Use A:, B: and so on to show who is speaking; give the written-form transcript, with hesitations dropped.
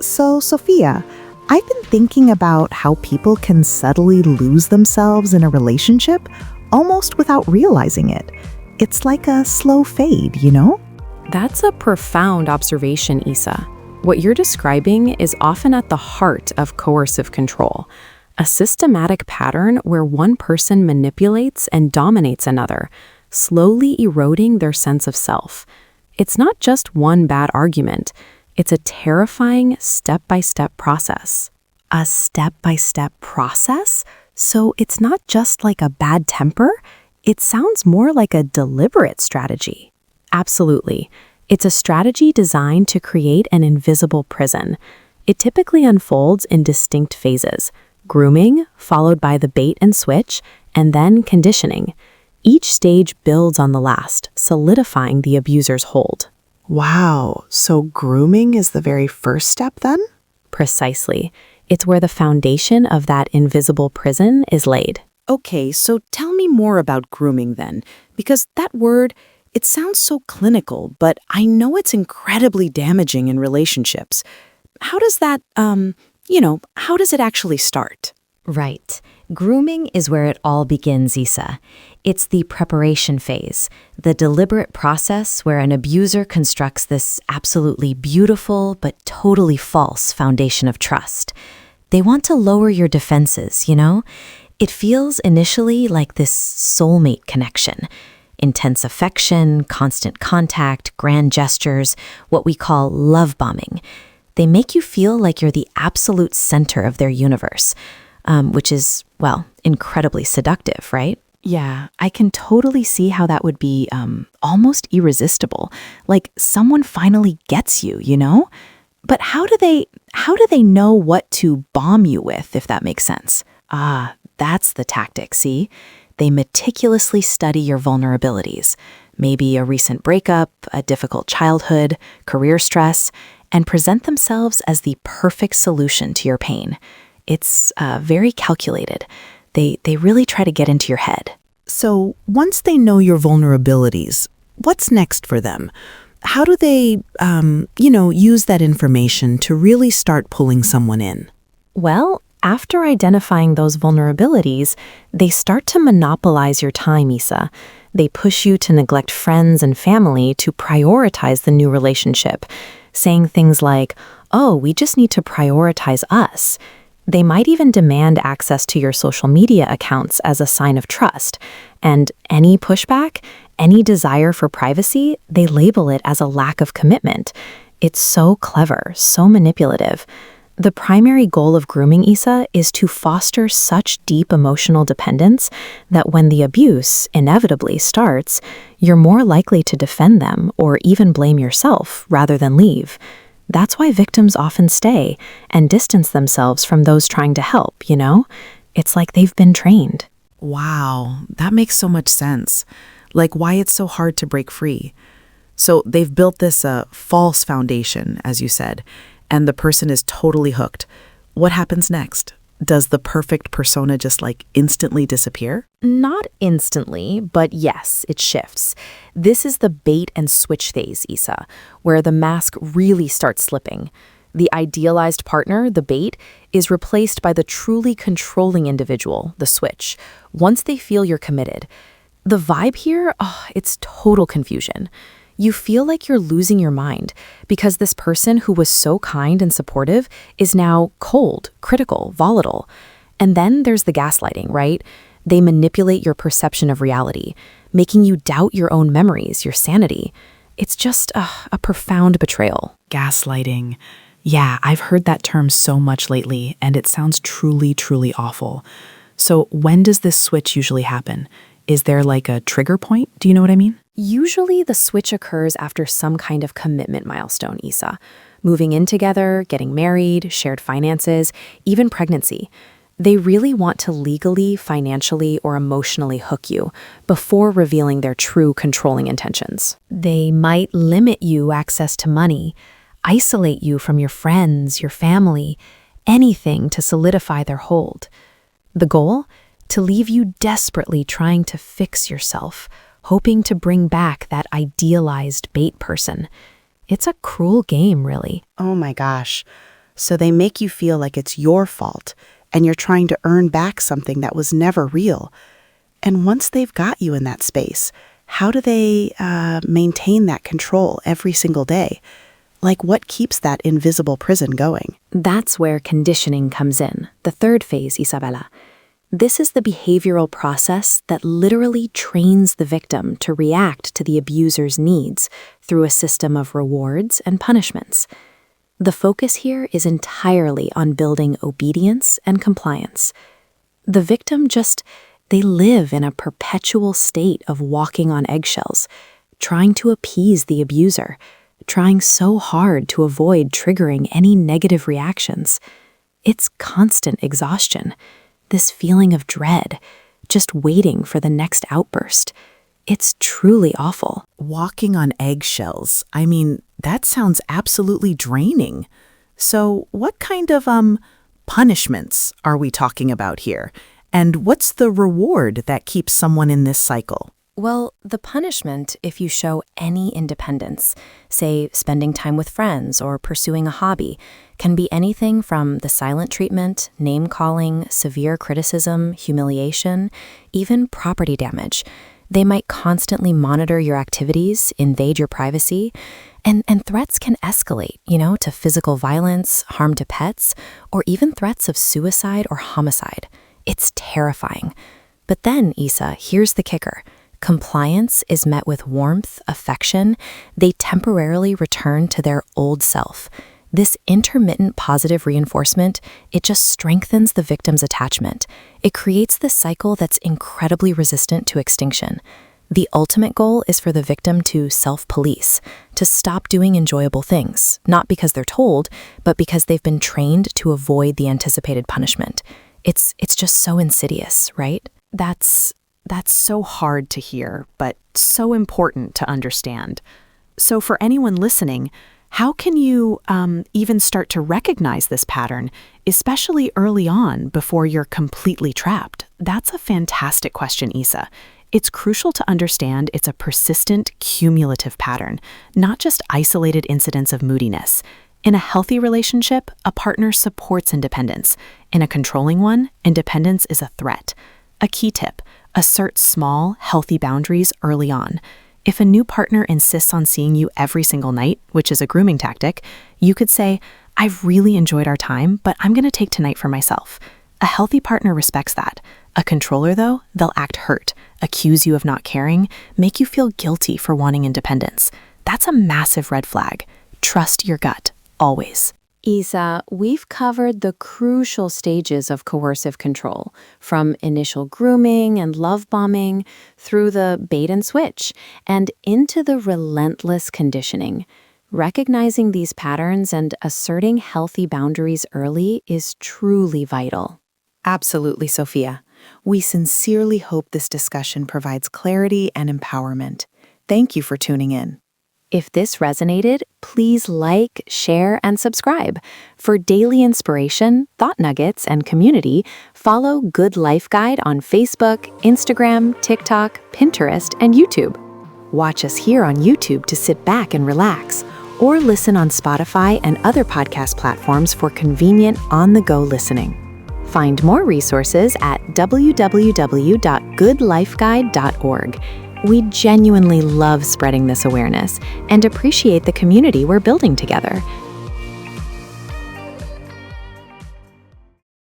A: So, Sophia, I've been thinking about how people can subtly lose themselves in a relationship almost without realizing it. It's like a slow fade, you know?
B: That's a profound observation, Isa. What you're describing is often at the heart of coercive control, a systematic pattern where one person manipulates and dominates another, slowly eroding their sense of self. It's not just one bad argument. It's a terrifying step-by-step process. A step-by-step process? So it's not just like a bad temper? It sounds more like a deliberate strategy. Absolutely. It's a strategy designed to create an invisible prison. It typically unfolds in distinct phases: grooming, followed by the bait and switch, and then conditioning. Each stage builds on the last, solidifying the abuser's hold.
A: Wow, so grooming is the very first step then?
B: Precisely. It's where the foundation of that invisible prison is laid.
C: Okay, so tell me more about grooming then, because that word, it sounds so clinical, but I know it's incredibly damaging in relationships. How does that, how does it actually start?
D: Right. Grooming is where it all begins, Isa. It's the preparation phase, the deliberate process where an abuser constructs this absolutely beautiful but totally false foundation of trust. They want to lower your defenses, you know? It feels initially like this soulmate connection. Intense affection, constant contact, grand gestures, what we call love bombing. They make you feel like you're the absolute center of their universe, which is, well, incredibly seductive, right?
C: Yeah, I can totally see how that would be almost irresistible. Like someone finally gets you, you know? But how do they know what to bomb you with, if that makes sense? Ah, that's the tactic, see? They meticulously study your vulnerabilities, maybe a recent breakup, a difficult childhood, career stress, and present themselves as the perfect solution to your pain. It's very calculated. They really try to get into your head.
A: So, once they know your vulnerabilities, what's next for them? How do they, use that information to really start pulling someone in?
B: Well, after identifying those vulnerabilities, they start to monopolize your time, Isa. They push you to neglect friends and family to prioritize the new relationship, saying things like, "Oh, we just need to prioritize us." They might even demand access to your social media accounts as a sign of trust. And any pushback, any desire for privacy, they label it as a lack of commitment. It's so clever, so manipulative. The primary goal of grooming, Isa, is to foster such deep emotional dependence that when the abuse inevitably starts, you're more likely to defend them or even blame yourself rather than leave. That's why victims often stay and distance themselves from those trying to help, you know? It's like they've been trained.
C: Wow, that makes so much sense. Like why it's so hard to break free. So they've built this false foundation, as you said, and the person is totally hooked. What happens next? Does the perfect persona just instantly disappear?
B: Not instantly, but yes, it shifts. This is the bait and switch phase, Isa, where the mask really starts slipping. The idealized partner, the bait, is replaced by the truly controlling individual, the switch, once they feel you're committed. The vibe here, it's total confusion. You feel like you're losing your mind because this person who was so kind and supportive is now cold, critical, volatile. And then there's the gaslighting, right? They manipulate your perception of reality, making you doubt your own memories, your sanity. It's just a profound betrayal.
C: Gaslighting. Yeah, I've heard that term so much lately, and it sounds truly, truly awful. So when does this switch usually happen? Is there a trigger point? Do you know what I mean?
B: Usually the switch occurs after some kind of commitment milestone, Isa. Moving in together, getting married, shared finances, even pregnancy. They really want to legally, financially, or emotionally hook you before revealing their true controlling intentions.
D: They might limit you access to money, isolate you from your friends, your family, anything to solidify their hold. The goal? To leave you desperately trying to fix yourself, hoping to bring back that idealized bait person. It's a cruel game, really.
C: Oh my gosh.
A: So they make you feel like it's your fault and you're trying to earn back something that was never real. And once they've got you in that space, how do they maintain that control every single day? Like, what keeps that invisible prison going?
B: That's where conditioning comes in, the third phase, Isabella. This is the behavioral process that literally trains the victim to react to the abuser's needs through a system of rewards and punishments. The focus here is entirely on building obedience and compliance. The victim they live in a perpetual state of walking on eggshells, trying to appease the abuser, trying so hard to avoid triggering any negative reactions. It's constant exhaustion, this feeling of dread, just waiting for the next outburst. It's truly awful.
A: Walking on eggshells. I mean, that sounds absolutely draining. So what kind of punishments are we talking about here? And what's the reward that keeps someone in this cycle?
B: Well, the punishment, if you show any independence, say spending time with friends or pursuing a hobby, can be anything from the silent treatment, name-calling, severe criticism, humiliation, even property damage. They might constantly monitor your activities, invade your privacy, and threats can escalate, to physical violence, harm to pets, or even threats of suicide or homicide. It's terrifying. But then, Isa, here's the kicker. Compliance is met with warmth, affection. They temporarily return to their old self. This intermittent positive reinforcement, it just strengthens the victim's attachment. It creates this cycle that's incredibly resistant to extinction. The ultimate goal is for the victim to self-police, to stop doing enjoyable things, not because they're told, but because they've been trained to avoid the anticipated punishment. It's just so insidious, right?
C: That's so hard to hear, but so important to understand. So for anyone listening, how can you even start to recognize this pattern, especially early on before you're completely trapped? That's a fantastic question, Isa. It's crucial to understand it's a persistent, cumulative pattern, not just isolated incidents of moodiness. In a healthy relationship, a partner supports independence. In a controlling one, independence is a threat. A key tip: assert small, healthy boundaries early on. If a new partner insists on seeing you every single night, which is a grooming tactic, you could say, "I've really enjoyed our time, but I'm going to take tonight for myself." A healthy partner respects that. A controller, though, they'll act hurt, accuse you of not caring, make you feel guilty for wanting independence. That's a massive red flag. Trust your gut, always.
B: Isa, we've covered the crucial stages of coercive control, from initial grooming and love bombing through the bait and switch, and into the relentless conditioning. Recognizing these patterns and asserting healthy boundaries early is truly vital.
A: Absolutely, Sophia. We sincerely hope this discussion provides clarity and empowerment. Thank you for tuning in.
B: If this resonated, please like, share, and subscribe. For daily inspiration, thought nuggets, and community, follow Good Life Guide on Facebook, Instagram, TikTok, Pinterest, and YouTube. Watch us here on YouTube to sit back and relax, or listen on Spotify and other podcast platforms for convenient on-the-go listening. Find more resources at www.goodlifeguide.org. We genuinely love spreading this awareness and appreciate the community we're building together.